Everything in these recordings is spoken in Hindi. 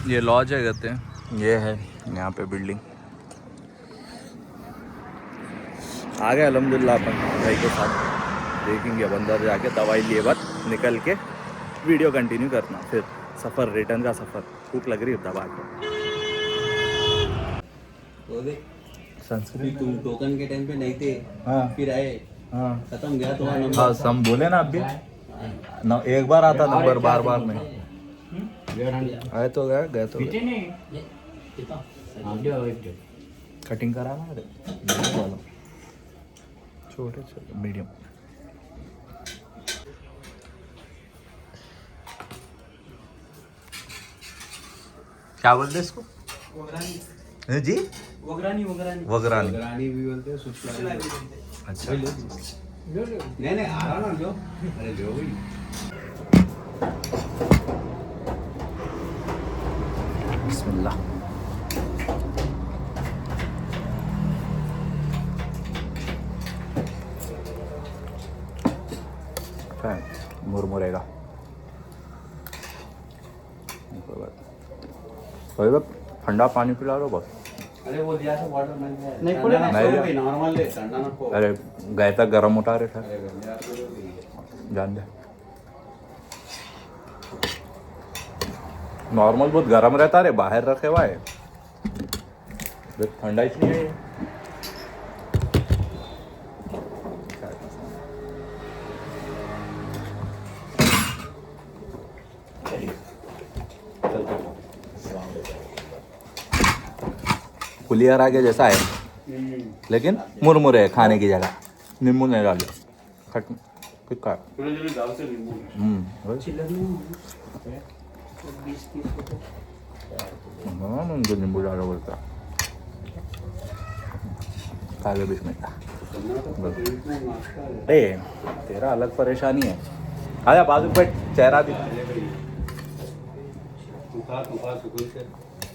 ये लॉज है कहते हैं, ये है यहाँ पे बिल्डिंग। आ गए अल्हम्दुलिल्लाह अपन भाई के साथ, देखेंगे अब अंदर जाके दवाई लिए बाद निकल के वीडियो कंटिन्यू करना, फिर सफ़र रिटर्न का सफ़र। भूख लग रही है दबा के। संस्कृत तुम टोकन के टाइम पे नहीं थे, हाँ फिर आए, हाँ खत्म गया तुम्हारा नंबर। हाँ, हम बोले ना अभी एक बार आता नंबर, बार बार नहीं आए तो गए, गए तो कटिंग कराना है छोटे छोटे मीडियम। क्या बोलते इसको जी? वगरानी वगरानी भी बोलते हैं, सुसलानी भी बोलते हैं। अच्छा नहीं आ रहा ना, लो अरे लो भाई। बिस्मिल्लाह। मुरमुरेगा कोई बात, ठंडा पानी पिला लो बस। अरे वो दिया था वाटर मैन ने, नहीं खोले ना, नहीं भाई नॉर्मल ले, ठंडा ना को। अरे गए तक गर्म उठा रहे थे, अरे गंदे यार तो जान दे। नॉर्मल बहुत गर्म रहता रे, बाहर रखे हुआ है, ठंडा इसलिए है। पुलियर आगे जैसा है लेकिन मुरमुरे है खाने की जगह, नींबू नहीं डाले, खट फिक्का है। मुझे नींबू डाला बोलता खा के बिस्मिल्लाह। अरे तेरा अलग परेशानी है, आजा बाजू पे चेहरा दिखा।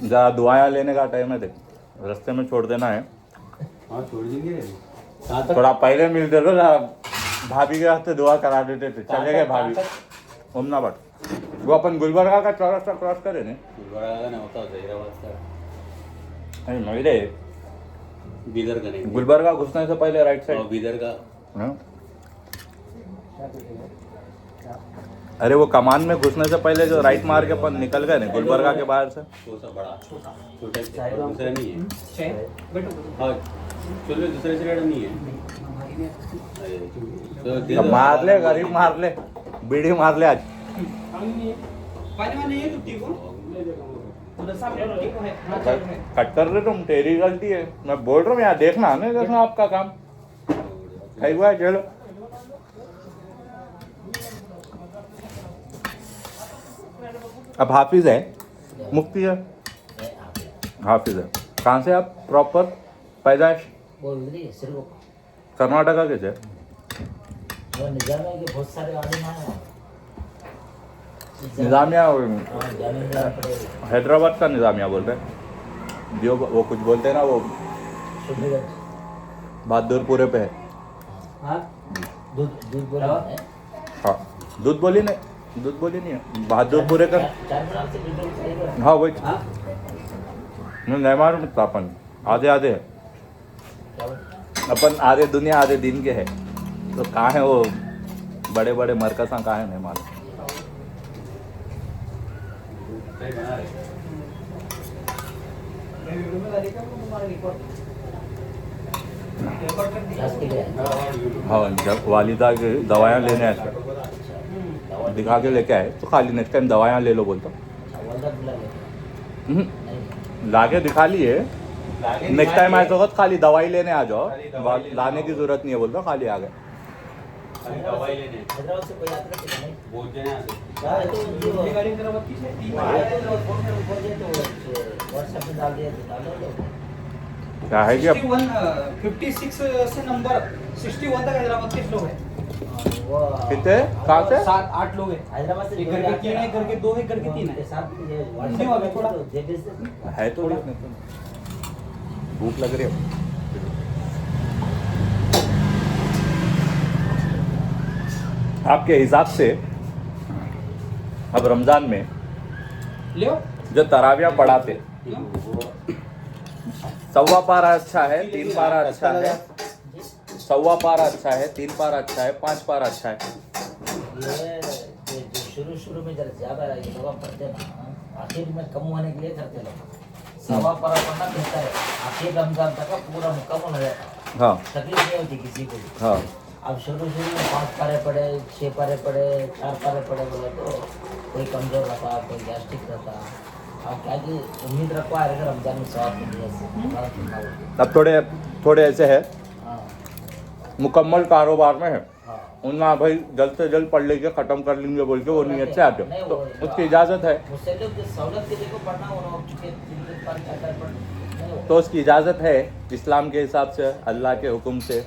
जरा दुआएं लेने का टाइम है, देख रास्ते में छोड़ देना है। हाँ छोड़ देंगे, थोड़ा पहले मिल दे, भाभी के हाथ दुआ करा देते थे, चले गए भाभी उमनाबाद। वो अपन गुलबर्गा का चौरास्ता क्रॉस करे ने, गुलबर्गा ना होता जहीराबाद का, अरे नहीं रे, बीदर का नहीं, गुलबर्गा घुसने से पहले राइट साइड बीदर का। हाँ? अरे वो कमान में घुसने से पहले जो राइट मार के अपन निकल गए ना गुलबर्गा के बाहर से। बड़ा छोटा दूसरा नहीं है, हाँ चलो दूसरे साइड नहीं है। अब मार ले गरीब, मार ले बीड़ी, मार ले आज। कट कर रहे तुम, तेरी गलती है, मैं बोल रहा हूँ यहाँ देखना नहीं देखना आपका काम है हुआ है। चलो अब हाफिज है, मुफ्ती है, हाफिज है। कहाँ से आप प्रॉपर पैदाइश? कर्नाटका के थे। निजामिया, हैदराबाद का निजामिया बोलते हैं जो वो कुछ बोलते हैं ना, वो बहादुरपुरे पे है। हाँ दूध बोली नहीं है बहादुरपुरे का। हाँ वही नहीं मालूम था अपन, आधे आधे है अपन, आधे दुनिया आधे दिन के है, तो कहाँ है वो बड़े बड़े मरकज़ कहाँ है नहीं मालूम। हाँ जब वालिदा की दवाइयाँ लेने आए दिखा के लेके आए तो खाली नेक्स्ट टाइम दवाइयाँ ले लो बोलता। लाके दिखा लिए, नेक्स्ट टाइम आए तो खाली दवाई लेने आ जाओ, लाने की जरूरत नहीं है बोलता, खाली आ गए। दवाई लेने बोलते हैं क्या है कि 56 से नंबर 61 तक हैदराबाद के लोग हैं। कितने कहाँ से? 7-8 लोग हैं हैदराबाद से। एक घर के 3 है, घर के 2 है, घर के 3 है। क्यों अभी थोड़ा है, थोड़ा भूख लग रही है। आपके हिसाब से अब रमजान में ले जो तरावियाँ पढ़ाते, सवा पारा अच्छा है, 3 पारा अच्छा है, सवा पारा अच्छा है, 3 पारा अच्छा है, 5 पारा अच्छा है। ये जो शुरू में जरा ज्यादा ये लोग पढ़ते ना, आखिर में कम होने के लिए करते लोग। सवा पारा पढ़ना पड़ता है, आखिर रमजान तक पूरा मुकम्मल हो जाता है। हाँ तकलीफ नहीं होती किसी को भी। हाँ अब शुरू में 5 पारे पढ़े, 6 पारे पढ़े, 4 पारे पढ़े बोले तो कोई कमजोर रहता, कोई गैस्ट्रिक रहता। अब क्या कि उम्मीद रखो आएगा रमजान में स्वाद मिली ऐसे। अब थोड़े ऐसे है, हाँ मुकम्मल कारोबार में है, हाँ उनका भाई जल्द से जल्द पढ़ लेके ख़त्म कर लेंगे बोल के वो नीयत से आते हो, तो उसकी इजाज़त है। मुझसे लोग जो सहूलत के देखो पढ़ना हो चुके 3 पार 4 पार पढ़ तो उसकी इजाज़त है इस्लाम के हिसाब से, अल्लाह के हुक्म से,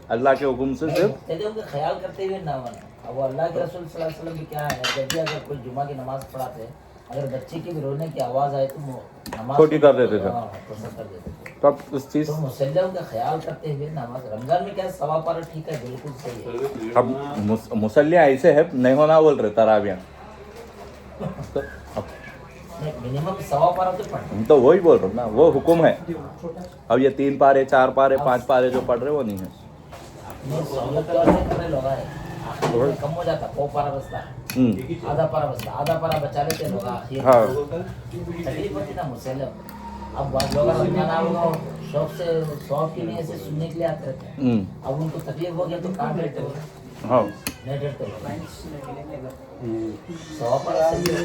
अल्लाह के हुक्म से सिर्फ उनका ख्याल करते हुए ना माने। अब वो अल्लाह के रसूल सल्लल्लाहु अलैहि वसल्लम भी क्या है, जब भी अगर कोई जुमा की नमाज पढ़ाते हैं, अगर बच्चे की भी रोने की आवाज़ आए तो वो नमाज छोटी कर देते थे। हाँ, छोटा कर देते थे। तो अब उस चीज़, तो मुसल्लियों का ख्याल करते हुए नमाज रमजान में क्या सवा पारा ठीक है, बिल्कुल सही है। अब मुसल्लियाँ ऐसे है नहीं होना बोल रहे तरावियाँ, तो अब नहीं मिनिमम सवा पारा तो पढ़ना। हम तो वही बोल रहे हो ना, वो हुक्म है। अब ये 3 पारे 4 पारे 5 पारे जो पढ़ रहे वो नहीं है। नहीं सहूलत के वास्ते कर रहे लोग आए, आखिर में कम हो जाता, 100 पारा बचता है, आधा पारा बचता, आधा पारा बचा लेते लोग आखिर। हाँ तकलीफ होती ना मुसल्लिम। अब बहुत लोग रमजान आओ शौक से, शौक की नहीं से सुनने के लिए आते रहते हैं। अब उनको तकलीफ हो गया तो कहाँ बैठते हो, हाँ नहीं डरते लोग। सवा पारा सही है।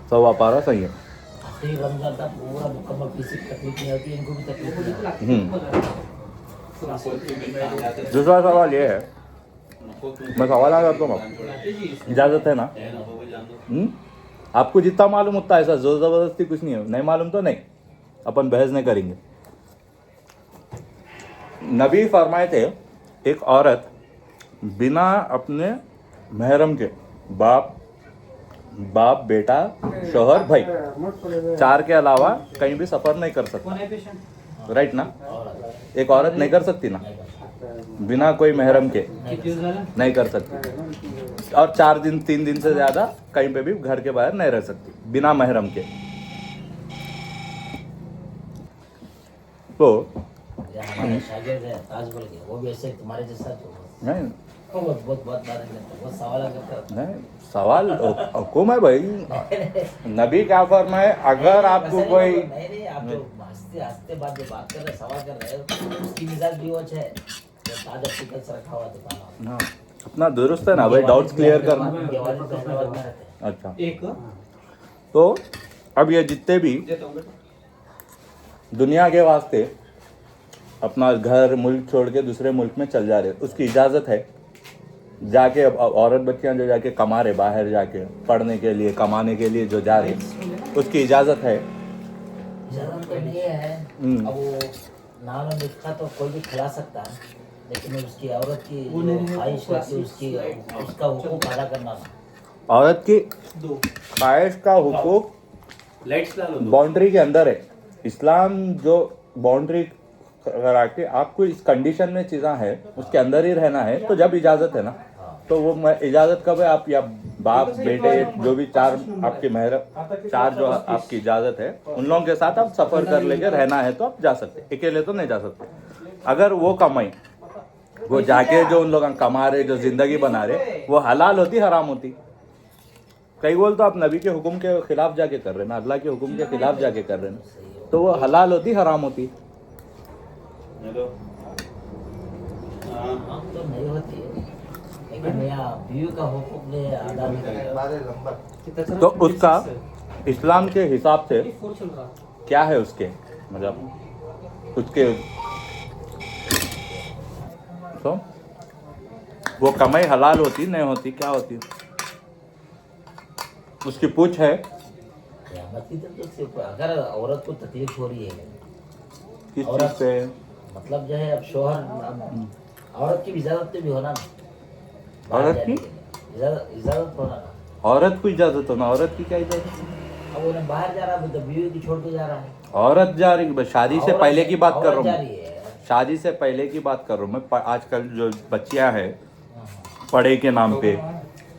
सवा पारा सही है। आखिरी रमजान तक पूरा मुकम्मल, किसी को तकलीफ नहीं होती, इनको भी तकलीफ नहीं होती। दूसरा सवाल ये है, मैं सवाल आ करता हूँ, इजाज़त है ना? आपको जितना मालूम उतना, ऐसा जोर ज़बरदस्ती कुछ नहीं है, नहीं मालूम तो नहीं, अपन बहस नहीं करेंगे। नबी फरमाए थे एक औरत बिना अपने महरम के, बाप बेटा शौहर भाई 4 के अलावा कहीं भी सफ़र नहीं कर सकती, राइट ना? एक औरत नहीं कर सकती ना, बिना कोई महरम के नहीं कर सकती, और 4 दिन 3 दिन से ज़्यादा कहीं पे भी घर के बाहर नहीं रह सकती बिना महरम के। तो हमारे शागिर्द है ताज बोल के, वो भी ऐसे तुम्हारे जैसा नहीं वो बहुत बात करता है, वो सवाल करता है। नहीं, सवाल हुक्म है भाई। नबी क्या फरमाए, अगर आपको कोई नहीं आप जो हंसते बात जो बात कर रहे सवाल कर रहे हो, उसकी मिजाज भी वो है, ताज अपनी कल रखा हुआ दुकान। हाँ, अपना दुरुस्त है ना भाई, डाउट्स क्लियर करना। अच्छा, एक तो अब ये जितने भी दुनिया के वास्ते अपना घर मुल्क छोड़ के दूसरे मुल्क में चल जा रहे, उसकी इजाज़त है जाके? अब औरत बच्चियां जो जाके कमा रहे, बाहर जाके पढ़ने के लिए कमाने के लिए जो जा रहे, उसकी इजाज़त है? इजाज़त तो नहीं है। अब वो नाम लिखा तो कोई भी खिला सकता है, लेकिन उसकी औरत की जो ख्वाहिश रहती है उसका हुकूक अदा करना ना। औरत की ख्वाहिश का हुकूक बाउंड्री के अंदर है। इस्लाम जो बाउंड्री करा के आपको इस कंडीशन में चीज़ें हैं उसके अंदर ही रहना है, तो जब इजाज़त है ना, तो वो इजाज़त कब है? आप या बाप बेटे जो भी 4 आपके महरम 4 जो आपकी इजाज़त है, उन लोगों के साथ आप सफ़र कर लेके रहना है तो आप जा सकते, अकेले तो नहीं जा सकते। अगर वो कमाई, वो जाके जो उन लोग कमा रहे, जो ज़िंदगी बना रहे, वो हलाल होती हराम होती? कई बोल तो आप नबी के हुक्म के खिलाफ जाके कर रहे ना, अल्लाह के हुक्म के खिलाफ जाके कर रहे ना, तो वो हलाल होती हराम होती? हम तो नहीं होती है, लेकिन यहाँ बीवी का हुकूक ने अदा नहीं किया। तो उसका इस्लाम के हिसाब से क्या है, उसके मतलब उसके तो वो कमाई हलाल होती नहीं होती, क्या होती? उसकी पूछ है अगर औरत को तकलीफ हो रही है किस चीज़ पे? मतलब जो है अब शोहर, औरत की इजाजत भी होना ना, औरत की इजाजत होना ना, औरत को इजाजत होना, औरत की क्या इजाजत? अब वो बाहर जा रहा है तो बीवी की छोड़ के जा रहा है। औरत जा रही, शादी से पहले की बात कर रहा हूँ, है। शादी से पहले की बात कर रहा हूँ मैं। आजकल जो बच्चियां हैं पढ़े के नाम पे,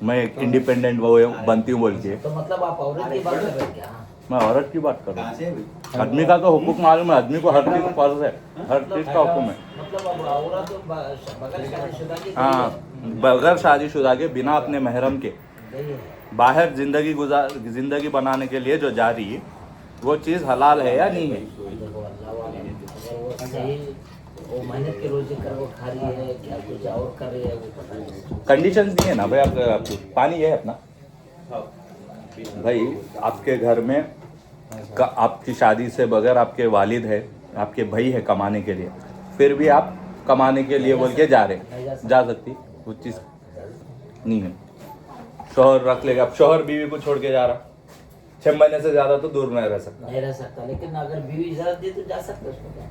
मैं एक इंडिपेंडेंट वो बनती हूँ बोल के। तो मतलब आप औरत की बात कर रहे हैं क्या? मैं औरत की बात कर रहा कहाँ हूँ। से है भाई? आदमी का तो हुकूक मालूम है, आदमी को हर चीज फर्ज है, हर चीज का हुक्म है। मतलब अब औरत तो बगैर शादीशुदा की हाँ, बगैर शादीशुदा के बिना अपने महरम के गई है। बाहर जिंदगी बनाने के लिए जो जा रही है वो चीज़ हलाल है या नहीं है। देखो अल्लाह वाला, अगर वो सही वो मेहनत की रोजी कर वो खा रही है क्या कुछ और कर रही है वो पता नहीं। कंडीशंस नहीं है ना भाई। आपको पानी है अपना हाँ। भाई, आपके घर में आपकी शादी से बगैर आपके वालिद है, आपके भाई है कमाने के लिए, फिर भी आप कमाने के लिए बोल के जा रहे, जा सकती वो चीज़ नहीं है। शौहर रख लेगा, अब शौहर बीवी को छोड़ के जा रहा, 6 महीने से ज़्यादा तो दूर नहीं रह सकता। नहीं रह सकता, लेकिन अगर बीवी इजाजत दे तो जा सकता उसको क्या?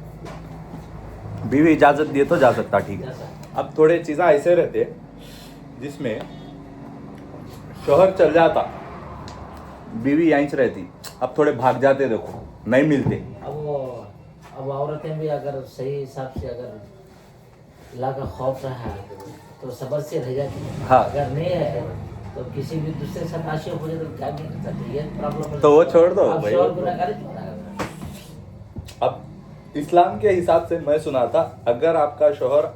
बीवी इजाज़त दिए तो जा सकता, ठीक जा है। सकता। अब थोड़े चीज़ें ऐसे रहते जिसमें शौहर चल जाता, बीवी यहीं से रहती, अब थोड़े भाग जाते, देखो नहीं मिलते। अब औरतें भी अगर सही हिसाब से अगर अल्लाह का खौफ रहा तो सबर से रह जाती है। हाँ। अगर नहीं है तो किसी भी दूसरे से आशिक हो जाए तो क्या नहीं कर सकते, ये प्रॉब्लम है। तो वो छोड़ दो अब भाई। शौहर गुनहगार ही छोड़ा है। अब इस्लाम के हिसाब से मैं सुना था, अगर आपका शौहर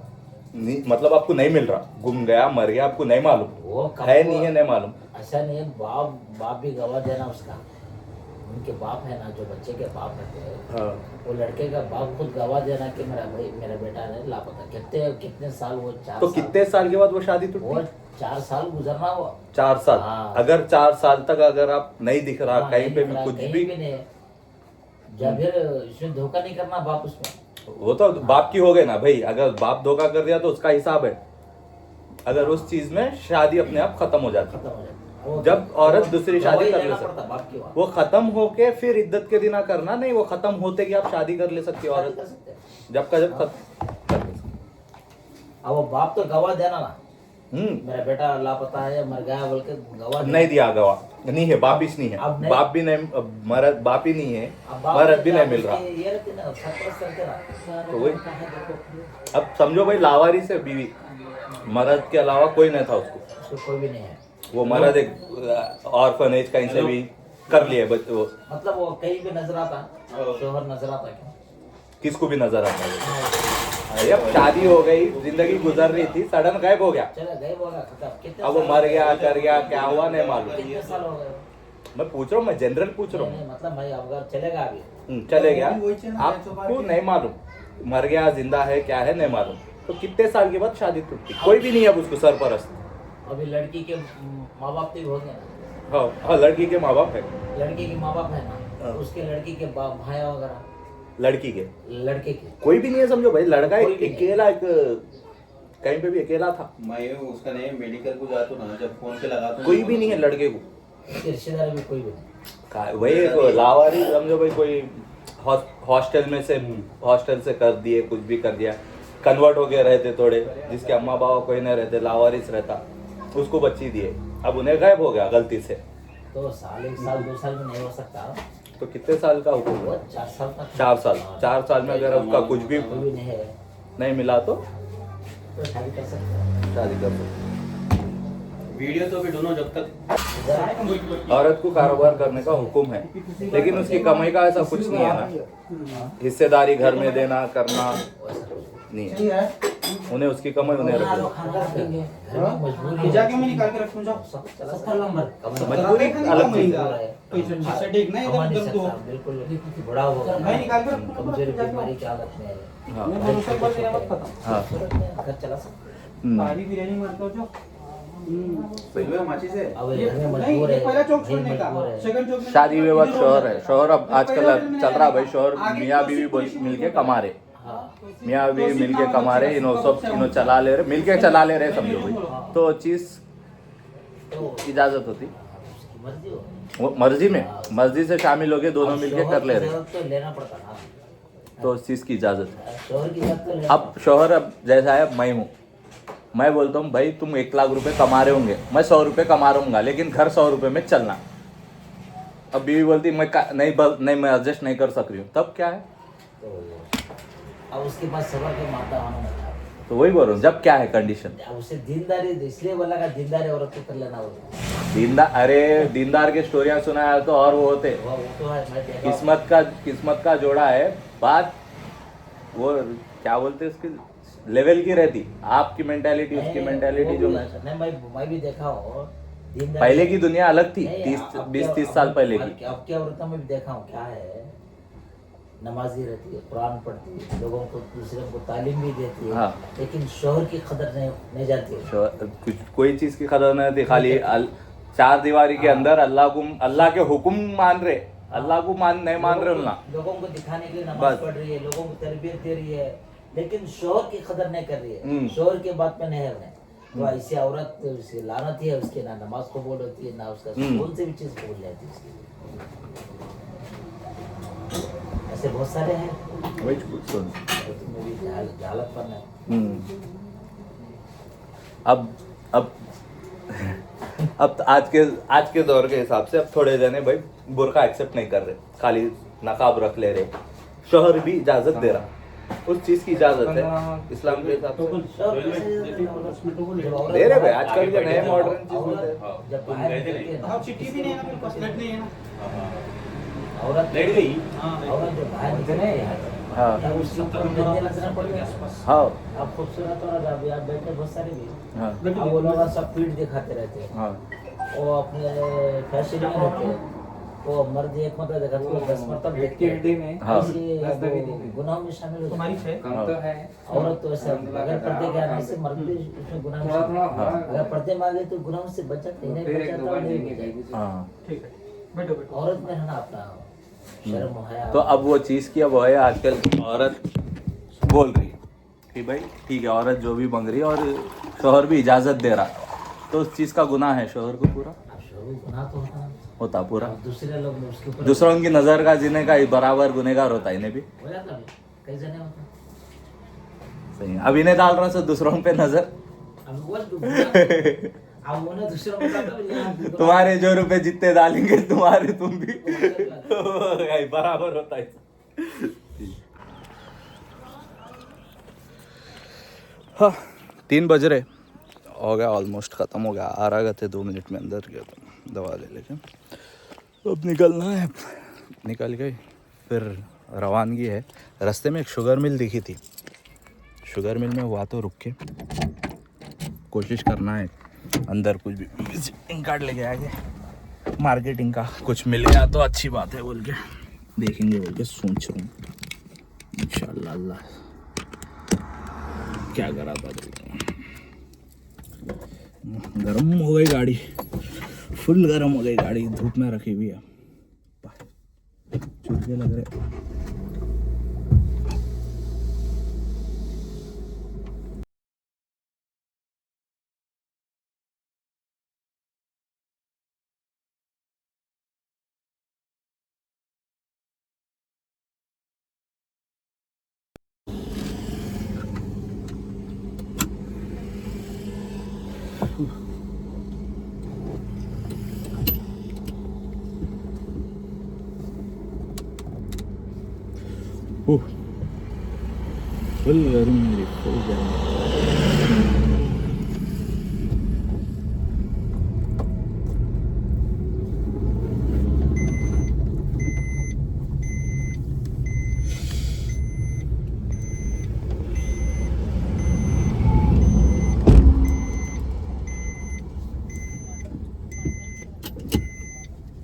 मतलब आपको नहीं मिल रहा, गुम गया, मर गया, आपको नहीं मालूम वो कब है, को- नहीं है, नहीं मालूम, ऐसा नहीं है, बाप भी गवाह देना उसका। उनके बाप है ना, जो बच्चे के बाप रहते हैं, हाँ। वो लड़के का बाप खुद गवाह देना कि मेरा भाई मेरा बेटा है लापता। कितने साल वो 4 तो साल, कितने साल के बाद वो शादी वो टूटी? 4 साल गुजरना हुआ। 4 साल। हाँ। अगर 4 साल तक अगर आप नहीं दिख रहा, हाँ, कहीं नहीं पे दिख भी रहा, कुछ कहीं भी, नहीं है। जब फिर इसमें धोखा नहीं करना बाप उसमें। वो तो बाप की हो गई ना भाई। अगर बाप धोखा कर दिया तो उसका हिसाब है। अगर उस चीज में शादी अपने आप खत्म हो जाती, खत्म हो जाता। वो- जब औरत वो दूसरी शादी गवाही कर ले लेना सकती, पड़ता बाप की वहाँ। वो खत्म होके फिर इद्दत के दिन करना नहीं, वो खत्म होते कि आप शादी कर ले सकती है शादी औरत, कर सकते हैं। जब का जब खत्म कर ले सकती। अब वो बाप तो गवाह देना ना, हम्म। मेरा बेटा लापता है या मर गया बोल के गवाह नहीं दिया गवाह, नहीं है, बाप ही नहीं है, अब नहीं- बाप भी नहीं, मरद बाप ही नहीं है, अब बाप मरद भी तो नहीं मिल रहा। ये रहती ना, सरपरस्त करके ना। तो वही, अब समझो भाई, लावारिस है बीवी, मरद के अलावा कोई नहीं था उसको, उसको कोई भी नहीं है। वो मरद एक ऑर्फनेज कहीं से भी कर लिए बच्चे, वो मतलब वो कहीं भी नजर आता, शोहर नजर आता क्या? किसको भी नजर आता है। अरे अब शादी हो गई, जिंदगी गुजर रही थी, सडन गायब हो गया, चला गए होगा खत्म। कितने अब वो साल मर हो गया, गए? कर गया, क्या हुआ नहीं मालूम। कितने साल हो गए? मैं पूछ रहा हूँ, मैं जनरल पूछ रहा नहीं, हूँ। नहीं, मतलब भाई अगर चलेगा अभी चले गया, आपको नहीं मालूम, मर गया, जिंदा है, क्या है नहीं मालूम, तो कितने साल के बाद शादी टूटती? कोई भी नहीं है अब उसको सरपरस्त। अभी लड़की के माँ बाप तो हो गए ना, हाँ हाँ, लड़की के माँ बाप है, लड़की के माँ बाप है ना, हाँ। उसके लड़की के बाप भाई वगैरह, लड़की के लड़के के कोई भी नहीं है, समझो भाई। लड़का कोई भी नहीं। अकेला, एक कहीं पे भी अकेला था, मैं उसका नहीं मेडिकल को जाता हूँ ना, जब फोन पे लगाता हूँ कोई भी नहीं है लड़के को। उसके रिश्तेदार भी कोई भी नहीं। वही एक लावारी, समझो भाई, कोई हॉस्टल से कर दिए, कुछ भी कर दिया, कन्वर्ट हो गए रहते थोड़े, जिसके अम्मा बाबा कोई नहीं रहते, लावारिस रहता, उसको बच्ची दिए, अब उन्हें गायब हो गया गलती से, तो साल 1 साल 2 साल में नहीं हो सकता। तो कितने साल का हुक्म वो है? 4 साल तक। 4 साल। 4 साल में अगर उसका कुछ भी कोई भी नहीं है नहीं मिला तो तो शादी कर सकते हैं। शादी कर सकते। वीडियो तो भी दोनों जब तक औरत को कारोबार करने का हुक्म है, लेकिन उसकी कमाई का ऐसा कुछ नहीं है ना, हिस्सेदारी घर में देना करना नहीं है, उन्हें उसकी कमाई उन्हें रखनी। जाके मैं निकाल के रखूं जाओ। 70 नंबर मजबूरी अलग चीज है। पैसे से ठीक नहीं कमा इधर नहीं उधर दो। सकता, बिल्कुल बड़ा होगा, मैं निकाल के रखूं। कमजोरी बीमारी की हालत में है, हाँ मैं बोलूं सही बात है, मत पता। हाँ। घर चला सकते हैं। भारी बिरयानी मत दो जो। पहले माची से अब ये घर में नहीं, मजबूर ये है, पहला चौक भाई छोड़ने का। मजबूर है। सेकंड चौक में शादी के बाद शौहर है, शौहर अब आजकल चल रहा है भाई, शौहर आगे मियाँ तो बीवी पुलिस मिलके कमा रहे, हाँ, मियाँ बीवी मिलके कमा रहे, इन्हों सब इन्हों चला ले रहे, मिलके चला ले रहे, समझो भाई, तो चीज तो इजाजत होती, उसकी मर्जी हो। वो मर्जी में, मर्जी से शामिल हो गए, दोनों अब मिलके शौहर कर ले की रहे, इजाजत तो लेना पड़ता ना। तो उस चीज की इजाजत है। शौहर की इजाजत तो लेना अब शौहर अब जैसा है, मैं हूँ, मैं बोलता हूँ भाई तुम 1 लाख रुपए कमा रहे होंगे, मैं 100 रुपए कमा रहूंगा, लेकिन घर 100 रुपए में चलना। अब बीवी बोलती नहीं मैं एडजस्ट नहीं कर सक रही हूँ, तब क्या है? तो अब उसके बाद सबर के माता होना तो वही बोल रहा हूँ, जब क्या है कंडीशन? उसे दीनदारी इसलिए बोला का दीनदारी औरत को कर लेना बोला। दीनदार के स्टोरियां सुनाया तो और वो होते। वो तो है, मैं देखा हूँ। किस्मत का जोड़ा है। बात वो क्या बोलते हैं उसकी लेवल की रहती, आपकी मेंटालिटी उसकी नहीं, मेंटालिटी वो जो भी मैं ऐसा- नहीं मैं भी देखा हूँ दीनदारी- पहले की दुनिया अलग थी, नहीं, 20-30 साल पहले की। अब क्या औरतों में भी देखा हूँ क्या है, नमाजी रहती है, कुरान पढ़ती है, लोगों को दूसरे को तालीम भी देती है, हाँ। लेकिन शोहर की कदर नहीं जानती है। कुछ कोई चीज की कदर नहीं थी, खाली चार दीवारी के अंदर अल्लाह के हुक्म मान रहे, अल्लाह को नहीं मान रहे ना। लोगों को दिखाने के लिए नमाज बस। पढ़ रही है, लोगों को तरबियत दे रही है, लेकिन शोहर की कदर नहीं कर रही है, हम्म। शोहर के बात में नहीं है उन्हें। तो ऐसी औरत उसकी लानत ही है, उसके ना नमाज को बोल होती है, ना उसका कौन सी भी चीज को बोल जाती है उसकी। ऐसे बहुत सारे हैं, वही कुछ सुन। तो तुम्हें भी जहालत पर है। अब आज के दौर के हिसाब से अब थोड़े जने भाई बुर्का एक्सेप्ट नहीं कर रहे, खाली नकाब रख ले रहे। शोहर भी इजाजत दे रहा, उस चीज की इजाजत है इस्लाम के हिसाब से शोहर कैसे जब औरत- दे रहे भाई। आजकल के नए मॉडर्न चीज होते हैं। औरत जब बाहर निकलती है हाँ ना, चिट्ठी भी नहीं है ना, मेरे पास नेट नहीं है ना। औरत लेट गई। औरत जब बाहर निकलती है हाँ तब उसके ऊपर गंदे नजर पड़ गया। हाँ आप खूबसूरत और अभी आप बैठे बहुत सारे भी, हाँ अब वो लोग सब पीठ दिखाते रहते हैं, हाँ वो अपने फैशन में रहते हैं, वो मर्द एक मतलब देखा तो 10 मतलब पेट की हड्डी में हाँ। गुनाह में शामिल हो तुम्हारी जाते हैं। है कम तो है। औरत तो ऐसा अगर पर्दे के आने से मर्द भी उसमें गुनाह में थोड़ा शामिल थोड़ा है। हाँ। अगर पर्दे में आ गए तो गुनाह से बच जाते हैं, नहीं फिर बच एक जाता दो तो बार नहीं देंगे बच जाएगी। हाँ। ठीक है, बैठो बैठो। औरत में है ना अपना शर्म है। तो अब वो चीज़ की अब है, आजकल औरत बोल रही कि भाई ठीक है, औरत जो भी मांग रही है और शोहर भी इजाज़त दे रहा, तो उस चीज़ का गुनाह है शोहर को पूरा अब शोहर गुनाह तो होता पूरा। अब दूसरे लोग उसके ऊपर दूसरों की नज़र का जीने का बराबर गुनेगार होता है, इन्हें भी हो जाता है, कई जने होता है। सही है। अब इन्हें डाल रहा है दूसरों पे नजर। अब वो अब उन्हें दूसरों को पता भी नहीं, तुम्हारे जो रुपए जितने डालेंगे तुम्हारे तुम भी बराबर होता है। हाँ 3 बज रहे हो गया, ऑलमोस्ट ख़त्म हो गया। आ रहा थे 2 मिनट में अंदर गया था दवा ले लेके। अब निकलना है, निकल गए। फिर रवानगी है। रास्ते में एक शुगर मिल दिखी थी, शुगर मिल में हुआ तो रुक के कोशिश करना है अंदर कुछ भी विजिटिंग कार्ड लेके आगे, मार्केटिंग का कुछ मिल गया तो अच्छी बात है बोल के देखेंगे बोल के सोच रहा हूँ। इंशाल्लाह अल्लाह क्या करा था। गर्म हो गई गाड़ी, फुल गर्म हो गई गाड़ी, धूप में रखी हुई है, चूल्हे लग रहे। फुल गर्म मेरी, फुल गर्म।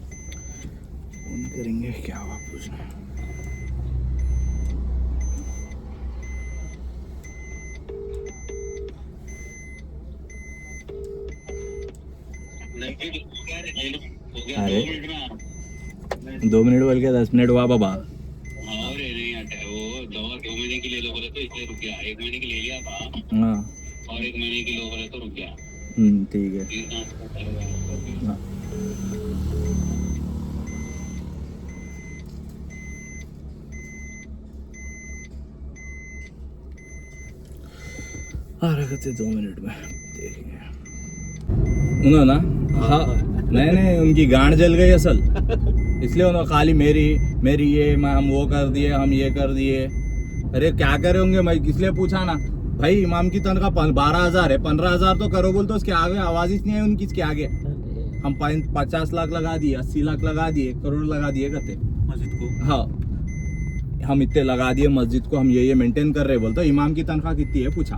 फोन करेंगे क्या हुआ पूछना। अरे 2 मिनट बोल के 10 मिनट हुआ बाबा। और नहीं हटा वो दवा 2 महीने की ले लो बोले तो इसलिए रुक गया। 1 महीने की ले लिया था हाँ और 1 महीने की लो बोले तो रुक गया। ठीक है। हाँ। आ रहे थे 2 मिनट में देखेंगे उन्होंने ना। हाँ नहीं उनकी गांड जल गई असल, इसलिए उन्होंने खाली मेरी ये हम वो कर दिए, हम ये कर दिए। अरे क्या करे होंगे, मैं इसलिए पूछा ना, भाई इमाम की तनख्वाह 12,000 है, 15,000 तो करो बोल तो उसके आगे आवाज ही नहीं है उनकी, इसके आगे हम 50 लाख लगा दिए, 80 लाख लगा दिए, करोड़ लगा दिए कहते मस्जिद को। हाँ हम इतने लगा दिए मस्जिद को, हम ये मेंटेन कर रहे बोलते। इमाम की तनख्वाह कितनी है पूछा,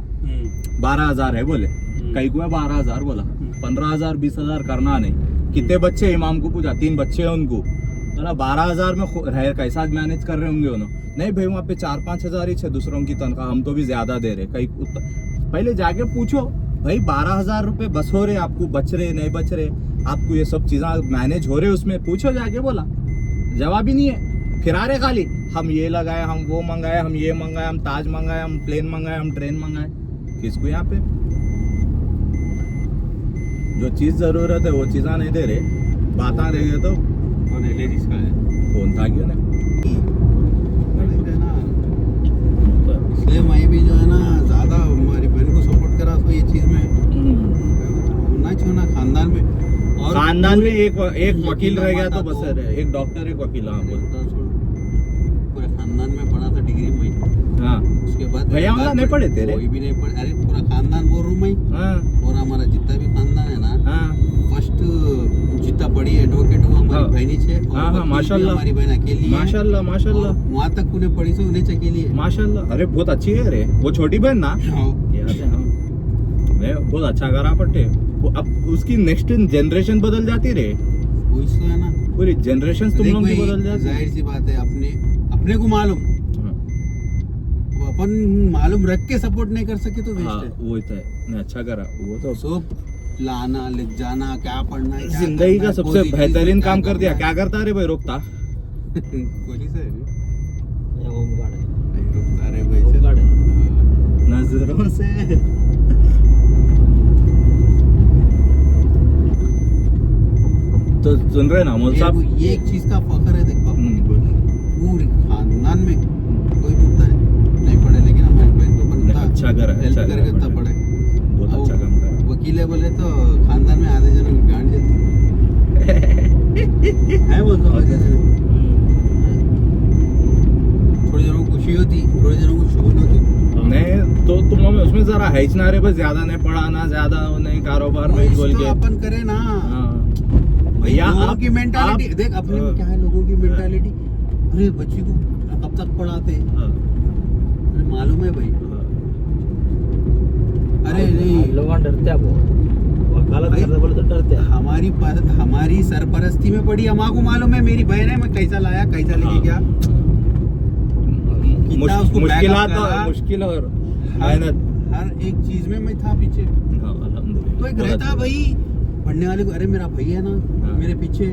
12,000 है बोले, कई को है 12,000 बोला, 15,000 20,000 करना नहीं। कितने बच्चे हैं इमाम को पूछा, 3 बच्चे हैं उनको, बोला 12,000 में रह कैसा मैनेज कर रहे होंगे उन्होंने। नहीं भाई वहाँ पे 4-5 हजार ही है दूसरों की तनख्वाह, हम तो भी ज्यादा दे रहे। कई पहले जाके पूछो भाई 12,000 रुपए बस हो रहे आपको, बच रहे नहीं बच रहे आपको, ये सब चीजें मैनेज हो रहे उसमें, पूछो जाके। बोला जवाब ही नहीं है, फिर आ रहे खाली हम ये लगाए, हम वो मंगाए, हम ये मंगाए, हम ताज मंगाए, हम प्लेन मंगाए, हम ट्रेन मंगाए। किसको यहाँ पे जो चीज जरूरत है वो चीजा नहीं दे रहे, बात आ रही है तो कौन है लेडीज का है? कौन था क्यों नहीं। इसलिए मैं भी जो है ना ज्यादा हमारी बहन को सपोर्ट करा तो ये चीज में होना चाहिए ना खानदान में। और खानदान में एक वकील रह गया तो बस है, एक डॉक्टर एक वकील। हाँ बोल। पूरे खानदान में पढ़ा था डिग्री में। हाँ उसके बाद भैया वाला नहीं पढ़े तेरे? कोई भी नहीं पढ़े, अरे पूरा खानदान बोल रहा हूँ मैं। हाँ और हमारा जितना भी खानदान है ना, हाँ फर्स्ट जितना बड़ी एडवोकेट हुआ हमारी हाँ। बहनी छे, और हाँ, वकील भी माशाल्लाह। हमारी बहन अकेली है। माशाल्लाह माशाल्लाह वहाँ तक उन्हें पढ़ी से उन्हें अकेली है। माशाल्लाह। अरे बहुत अच्छी है रे, वो छोटी बहन ना हाँ। याद है। हाँ मैं बहुत अच्छा करा पट्टे, वो अब उसकी नेक्स्ट जनरेशन बदल जाती रे, वो इसको है ना, पूरी जनरेशन तुम देख लोग की भाई, बदल जाती। जाहिर सी बात है, अपने को मालूम, हाँ, वो अपन मालूम रख के सपोर्ट नहीं कर सके तो हाँ वेस्ट है। वो तो है, नहीं अच्छा करा वो तो। सब लाना ले जाना, क्या पढ़ना है, क्या जिंदगी करना का है, सबसे कौन सी चीज़ बेहतरीन में काम कर दिया। करना क्या करता रे भाई, रोकता है। पुलिस है नहीं? होमगार्ड है, नहीं रुकता रे भाई, होमगार्ड है। नजरों से। तो सुन रहे ना मोल मेरे साहब। को ये एक चीज का फखर है, देख बाबू, बोल। पूरे खानदान में कोई बोलता है नहीं पढ़े, लेकिन हमारी बहन को बनता अच्छा करा, हेल्प अच्छा करके करा, इतना पढ़े। बहुत अच्छा काम करा। वकील है बोले तो खानदान में आधे जनों की गांड जलती है बोलता हूँ कैसे। थोड़ी जनों को खुशी होती, थोड़ी जनों को शुगन होती। नहीं तो तुम लोग उसमें जरा हैच ना रे, बस ज्यादा नहीं पढ़ाना, ज्यादा नहीं कारोबार में वही बोल तो के। अपन करे ना हाँ भैया, भैया लोगों की मेंटालिटी देख, अपने में क्या है, लोगों की मेंटालिटी, अरे बच्ची को कब तक पढ़ाते, अरे मालूम है भाई, अरे नहीं लोग डरते हैं, वो वकालत भाई, करते बोले तो डरते हैं। हमारी सरपरस्ती में पड़ी, हमारे को मालूम है, मेरी बहन है, मैं कैसा लाया कैसा लेके गया, कितना उसको मुश्किलात backup करा। मुश्किल और मेहनत। हर एक चीज में मैं था पीछे। हाँ अल्हम्दुलिल्लाह। तो एक बहुत रहता अच्छा। भाई पढ़ने वाले को, अरे मेरा भैया है ना हाँ। मेरे पीछे,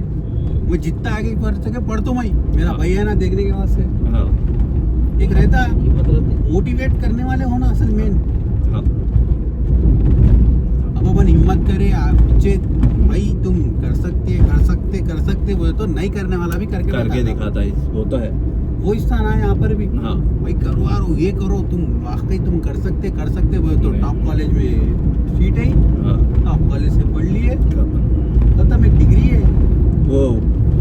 मैं जितना आगे पढ़ सके पढ़ तो मैं, मेरा हाँ। भैया है ना देखने के बाद से हाँ एक रहता हिम्मत रहती है। मोटिवेट करने वाले होना असल मेन। हाँ अब अपन हिम्मत करे पीछे, भाई तुम कर सकते बोले तो नहीं करने वाला भी करके करके बताता। दिखाता है, वो तो है। वो स्थान है यहाँ पर भी, हाँ भाई करो यार ये करो, तुम वाकई तुम कर सकते बोले तो नहीं। टॉप कॉलेज में सीट है, हाँ टॉप कॉलेज से पढ़ लिए, खत्म। खत्म, एक डिग्री है, वो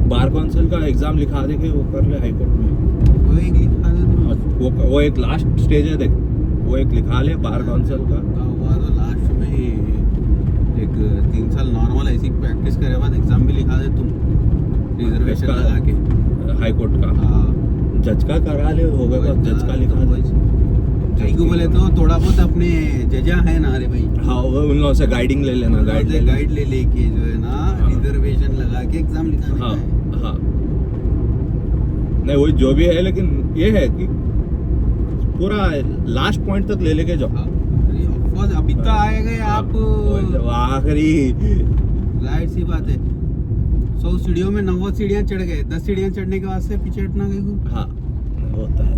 बार काउंसिल का एग्जाम लिखा दे के वो कर ले हाई कोर्ट में। वो एक लिखा दे तो वो एक लास्ट स्टेज है देख, वो एक लिखा ले बार काउंसिल का। हुआ तो लास्ट में ही एक 3 साल नॉर्मल ऐसी प्रैक्टिस करे बाद एग्जाम भी लिखा दे तुम, रिजर्वेशन इसका- लगा के। हाई कोर्ट का हाँ, जज का करा ले, हो गया जज का लिखा दे। जज को बोले तो थोड़ा बहुत अपने जजा है ना, अरे भाई हाँ वो उन लोगों से गाइडिंग ले लेना, गाइड ले गाइड ले लेके जो है ना हाँ। रिजर्वेशन लगा के एग्जाम लिखाने का हाँ है। हाँ नहीं वही जो भी है, लेकिन ये है कि पूरा लास्ट पॉइंट तक ले लेके जाओ। हाँ, अरे of course, अभी तो आए गए आप, वो आखिरी जाहिर सी बात है, 100 सीढ़ियों में 90 सीढ़ियाँ चढ़ गए, 10 सीढ़ियाँ चढ़ने के बाद से पीछे हटना गई को। हाँ होता है।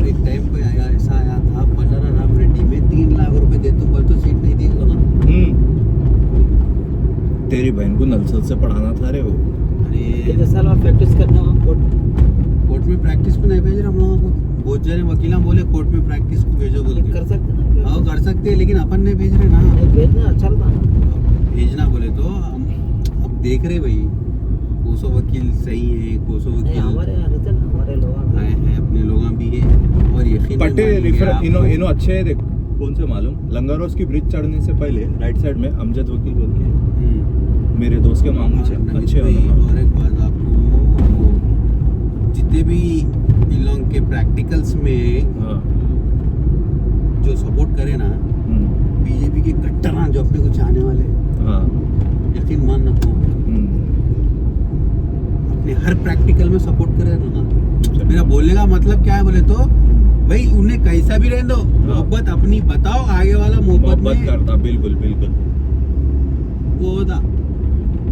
एक टाइम पे ऐसा आया था, बलराम रेड्डी में 3 लाख रुपए दे तुम तो सीट नहीं दी ना। तेरी बहन को नलसल से पढ़ाना था रे वो। अरे कितने साल में प्रैक्टिस करना वहाँ कोर्ट में प्रैक्टिस को नहीं भेज रहे हम लोगों को, बहुत जने वकीला बोले कोर्ट में प्रैक्टिस को भेजो बोल के। कर सकते ना, हाँ कर सकते हैं, लेकिन अपन नहीं भेज रहे ना। भेजना अच्छा था। भेजना बोले तो हम अब देख रहे भाई, कोसो वकील सही है, कोसो नहीं, वकील हमारे यहाँ रहते ना, हमारे लोग आए हैं, अपने लोग भी है। और यकीन पट्टे मानिए रिफर आपको- इनो अच्छे है, देख कौन से मालूम, लंगरोस की ब्रिज चढ़ने से पहले राइट साइड में अमजद वकील बोल के हम्म। मेरे दोस्त के मामू से नहीं अच्छे भाई, होते और एक बात आपको, जितने भी इन लोगों के प्रैक्टिकल्स में हाँ जो सपोर्ट करे ना बीजेपी के कट्टर ना, जो अपने को चाहने वाले, हाँ यकीन मान रखो, अपने हर प्रैक्टिकल में सपोर्ट करे ना। मेरा बोलने का मतलब क्या है बोले तो, भाई उन्हें कैसा भी रहने दो, मोहब्बत अपनी बताओ, आगे वाला मोहब्बत मोहब्बत में करता, बिल्कुल बिल्कुल वो होता।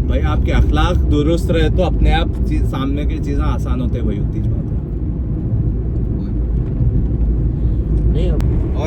भाई आपके अखलाक दुरुस्त रहे तो अपने आप सामने की चीज़ें आसान होते हैं, वही होती है।